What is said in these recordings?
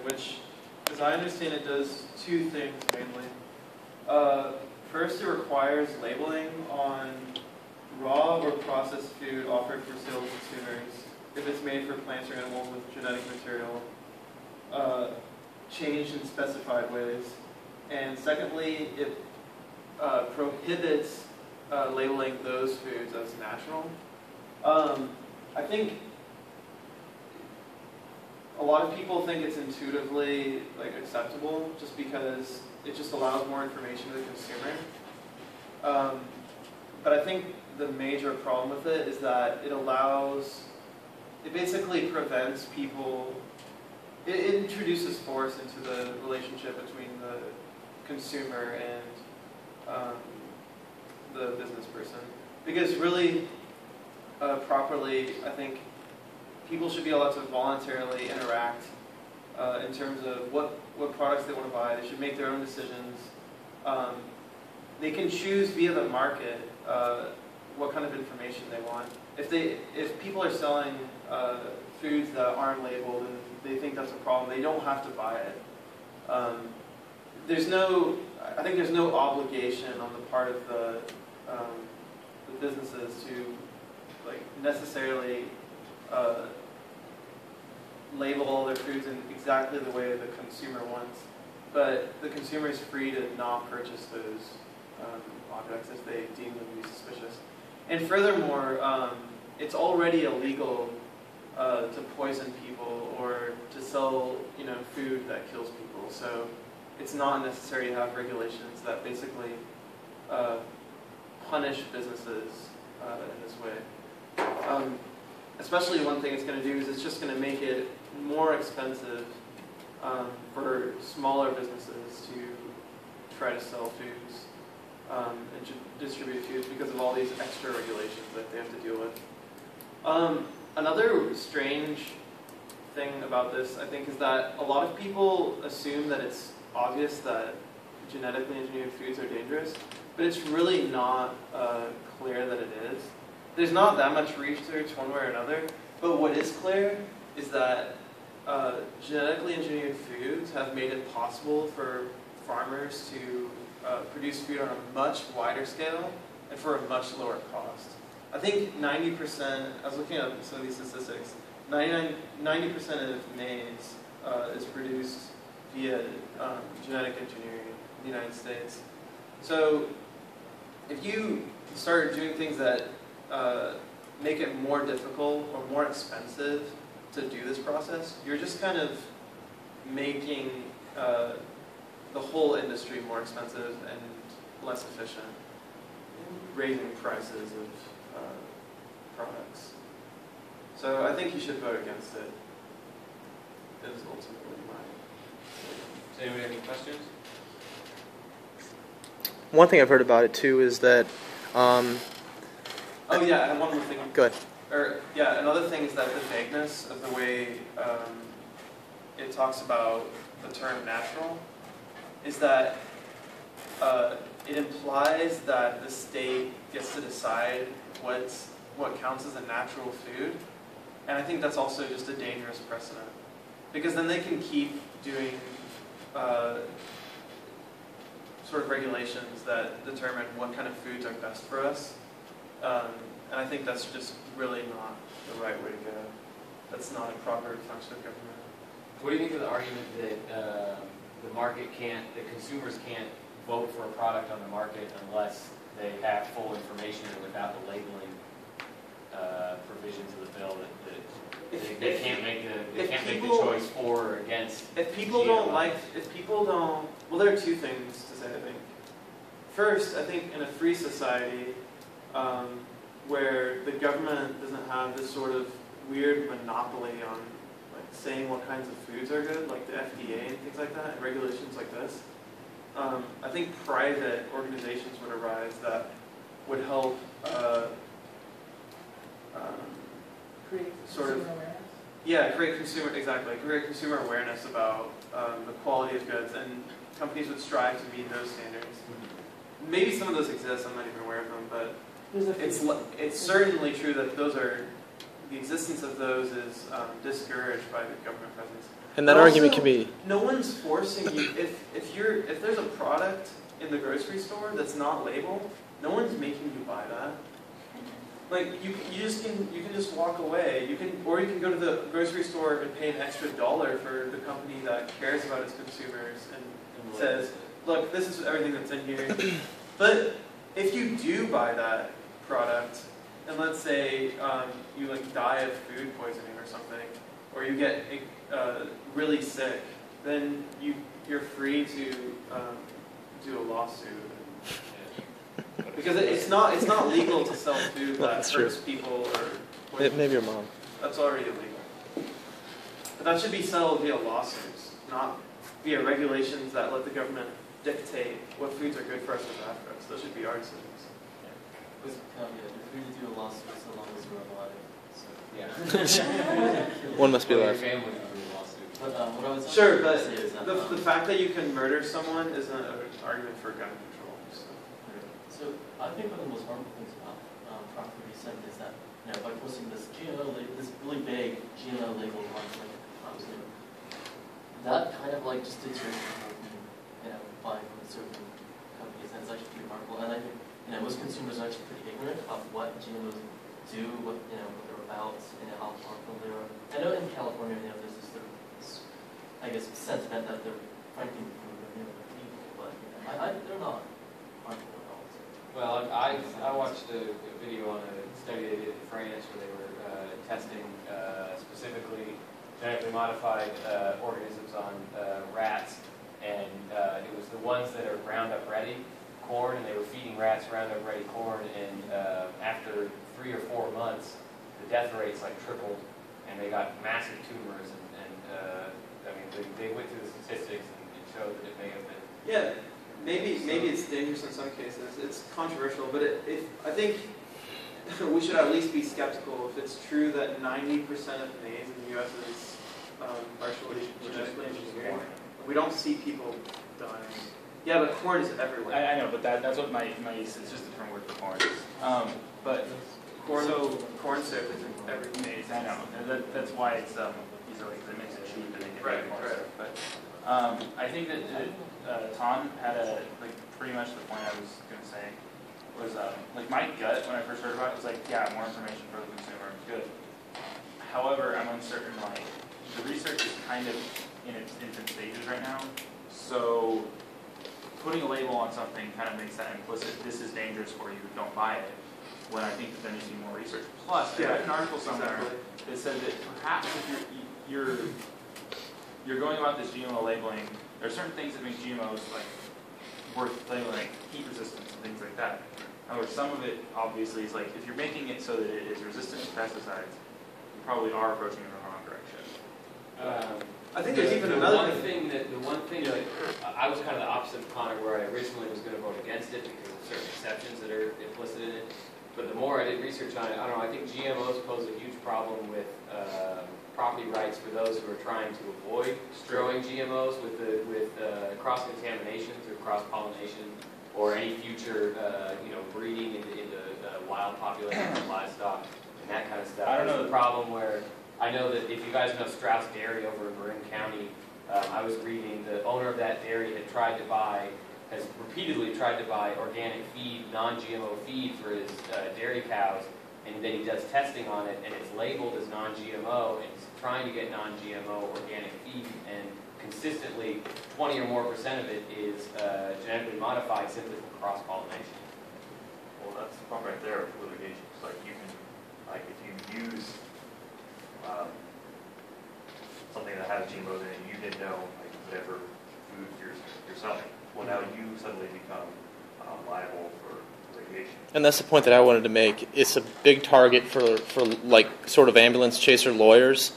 which, as I understand it, does two things mainly. First, it requires labeling on raw or processed food offered for sale to consumers if it's made for plants or animals with genetic material changed in specified ways. And secondly, it prohibits labeling those foods as natural. I think a lot of people think it's intuitively acceptable just because it just allows more information to the consumer. But I think the major problem with it is that it basically prevents people, it introduces force into the relationship between the consumer and the business person. Because really, properly, I think people should be allowed to voluntarily interact in terms of what products they want to buy. They should make their own decisions. They can choose via the market what kind of information they want. If people are selling foods that aren't labeled and they think that's a problem, they don't have to buy it. I think there's no obligation on the part of the businesses to necessarily label all their foods in exactly the way the consumer wants, but the consumer is free to not purchase those objects if they deem them to be suspicious. And furthermore, it's already illegal to poison people or to sell, food that kills people. So it's not necessary to have regulations that basically punish businesses in this way. Especially one thing it's going to do is it's just going to make it more expensive for smaller businesses to try to sell foods and distribute foods because of all these extra regulations that they have to deal with. Another strange thing about this, I think, is that a lot of people assume that it's obvious that genetically engineered foods are dangerous, but it's really not clear that it is. There's not that much research one way or another, but what is clear is that genetically engineered foods have made it possible for farmers to produce food on a much wider scale and for a much lower cost. I think 90%, I was looking at some of these statistics, 90% of maize is produced via genetic engineering in the United States. So if you start doing things that make it more difficult or more expensive to do this process, you're just kind of making the whole industry more expensive and less efficient, raising prices of products. So I think you should vote against it. Is ultimately my. Does anybody have any questions? One thing I've heard about it too is that. Oh yeah, and one more thing. Good. Another thing is that the vagueness of the way it talks about the term natural is that it implies that the state gets to decide what counts as a natural food, and I think that's also just a dangerous precedent, because then they can keep doing sort of regulations that determine what kind of foods are best for us. And I think that's just really not the right way to go. That's not a proper function of government. What do you think of the argument that the consumers can't vote for a product on the market unless they have full information and without the labeling provisions of the bill that they can't make the choice for or against? If people don't, well, there are two things to say, I think. First, I think in a free society, where the government doesn't have this sort of weird monopoly on saying what kinds of foods are good, like the FDA and things like that, and regulations like this, I think private organizations would arise that would help create create consumer awareness about the quality of goods, and companies would strive to meet those standards. Mm-hmm. Maybe some of those exist, I'm not even aware of them, but it's certainly true that the existence of those is discouraged by the government presence. And that But argument also, can be. No one's forcing you. If there's a product in the grocery store that's not labeled, no one's making you buy that. Like you can just walk away. You can go to the grocery store and pay an extra $1 for the company that cares about its consumers and says, look, this is everything that's in here. But if you do buy that product, and let's say you like die of food poisoning or something, or you get really sick, then you're free to do a lawsuit. Because it's not legal to sell food that hurts people or Maybe your mom. That's already illegal. But that should be settled via lawsuits, not via regulations that let the government dictate what foods are good for us and bad for us. Those should be our decisions. With caveat, you're free to do a lawsuit so long as you're alive. So. Yeah. One must be Your alive. family would do a lawsuit. But what I was Sure, going but to say is that, the fact that you can murder someone isn't an argument for gun control. So I think one of the most harmful things about Prop 37 is that by posting this this really big GMO label on like that kind of like just deters people from buying from certain companies, and it's actually pretty harmful. And I think most consumers are actually pretty ignorant of what GMOs do, what they're about, and how harmful they are. I know in California there's this sort of I guess sentiment that they're frankly evil, but they're not harmful at all. So. Well, I watched a video on a study they did in France where they were testing specifically genetically modified organisms on rats, and it was the ones that are Roundup Ready corn, and they were feeding rats Roundup Ready corn, and after 3 or 4 months, the death rates like tripled, and they got massive tumors, and I mean they went through the statistics and showed that it may have been. Yeah. Maybe it's dangerous in some cases. It's controversial, but I think we should at least be skeptical if it's true that 90% of maize in the U.S. is partially genetically engineered. We don't see people dying. Yeah, but corn is everywhere. I know, but that's what my it's just a different word for corn. But corn syrup is in everything. maize, I know. And that's why it's easily it makes it cheap and they get Right, more right. syrup. But I think that Tom had pretty much the point I was going to say was like my gut when I first heard about it was like, yeah, more information for the consumer, good. However, I'm uncertain, like the research is kind of in its infant stages right now, so putting a label on something kind of makes that implicit, this is dangerous for you, don't buy it, when I think that there needs to be more research. Plus, I read an article somewhere that said that perhaps if you're going about this GMO labeling, there are certain things that make GMOs like worth labeling, like heat resistance and things like that. However, some of it obviously is like if you're making it so that it is resistant to pesticides, you probably are approaching it in the wrong direction. I think there's even another The one thing that I was kind of the opposite of Connor, where I originally was going to vote against it because of certain exceptions that are implicit in it. But the more I did research on it, I don't know, I think GMOs pose a huge problem with property rights for those who are trying to avoid growing GMOs with cross-contamination through cross-pollination or any future breeding into wild populations of livestock and that kind of stuff. I don't know. There's the problem where I know that if you guys know Strauss Dairy over in Marin County, I was reading the owner of that dairy has repeatedly tried to buy organic feed, non-GMO feed for his dairy cows, and then he does testing on it, and it's labeled as non-GMO, and he's trying to get non-GMO organic feed, and consistently 20 or more % of it is genetically modified simply from cross-pollination. Well, that's the problem right there with litigation. It's like you can, like if you use something that has GMOs in it, you didn't know, like whatever food you're selling. Well, now you suddenly become liable for litigation. And that's the point that I wanted to make. It's a big target for like sort of ambulance chaser lawyers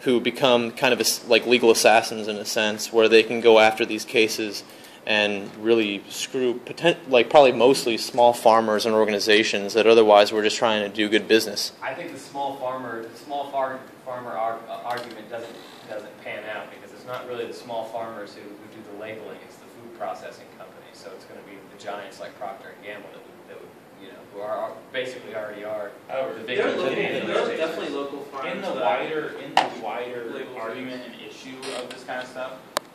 who become kind of like legal assassins in a sense, where they can go after these cases and really screw probably mostly small farmers and organizations that otherwise were just trying to do good business. I think the small farmer argument doesn't pan out because it's not really the small farmers who do the labeling. It's the food processing companies. So it's going to be the giants like Procter and Gamble that would who are basically already are However, the There are, victims of the local, there are administration. definitely local farms. in the wider Labels. argument and issue of this kind of stuff,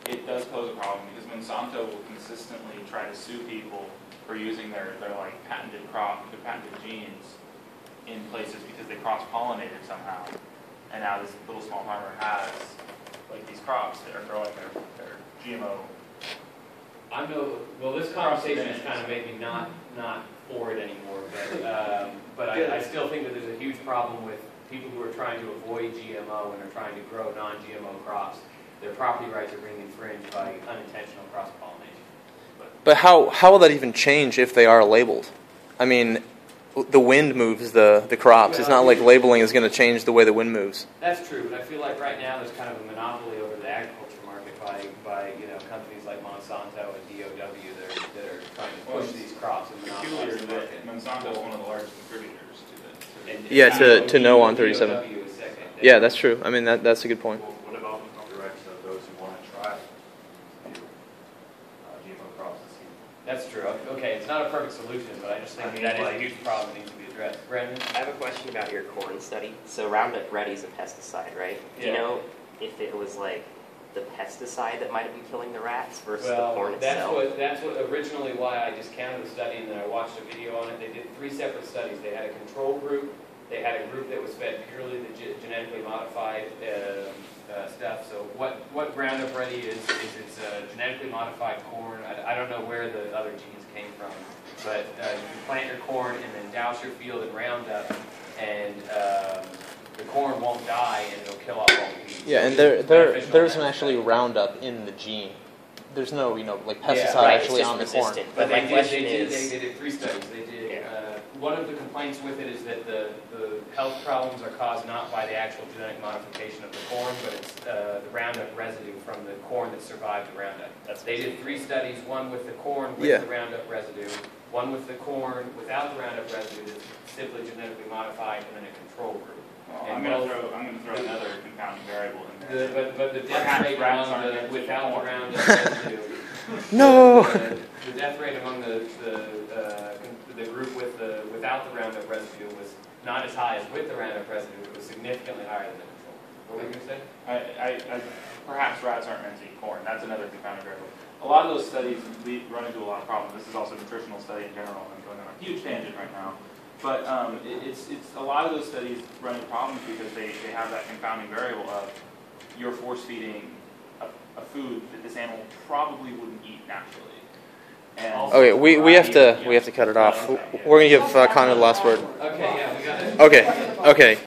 it does pose a problem because Monsanto will consistently try to sue people for using their like patented genes in places because they cross-pollinated somehow. And now this little small farmer has like these crops that are growing their GMO. This conversation is kind of maybe not for it anymore, but I still think that there's a huge problem with people who are trying to avoid GMO and are trying to grow non-GMO crops. Their property rights are being infringed by unintentional cross-pollination. But how will that even change if they are labeled? I mean, the wind moves the crops. It's not like labeling is going to change the way the wind moves. That's true, but I feel like right now there's kind of a monopoly over the agriculture market by companies like Monsanto and DOW that are trying to push these crops and Peculiar monopolize the that market. Monsanto is one of the largest contributors to And Yeah, to no on DOW 37. is second. Yeah, that's true. I mean, that's a good point. Well, what about the copyrights of those who want to try GMO crops and see? That's true. Okay, it's not a perfect solution, but I just think that is a huge problem that needs to be addressed. Brandon? I have a question about your corn study. So Roundup Ready is a pesticide, right? Do you Yeah. know if it was like the pesticide that might have been killing the rats versus the corn itself? That's what originally why I discounted the study, and then I watched a video on it. They did 3 separate studies. They had a control group. They had a group that was fed purely the genetically modified stuff. So what Roundup Ready is it's genetically modified corn. I don't know where the other genes came from, but you can plant your corn and then douse your field in Roundup, and the corn won't die, and it'll kill off all the weeds. Yeah, and So it's beneficial there in isn't that actually respect. Roundup in the gene. There's no like pesticide Right, actually it's just on the corn. resistant. But But my they question did is, they did 3 studies. They did Yeah. one of the complaints with it is that the health problems are caused not by the actual genetic modification of the corn, but it's the Roundup residue from the corn that survived the Roundup. They did 3 studies, one with the corn with Yeah. the Roundup residue, one with the corn without the Roundup residue that's simply genetically modified, and then a control group. Well, And I'm going to throw another confounding variable in there. But the death Perhaps rate rats among aren't the into without the corn. Roundup residue. No. The death rate among the group without the Roundup residue was not as high as with the Roundup residue. It was significantly higher than the control. What were you going to say? Perhaps rats aren't meant to eat corn. That's another confounding variable. A lot of those studies run into a lot of problems. This is also a nutritional study in general. I'm going on a huge tangent right now. But it's a lot of those studies run into problems because they have that confounding variable of you're force feeding a food that this animal probably wouldn't eat naturally. And Okay, we have to cut it off. We're gonna give Connor the last word. Okay, yeah, we got it. Okay.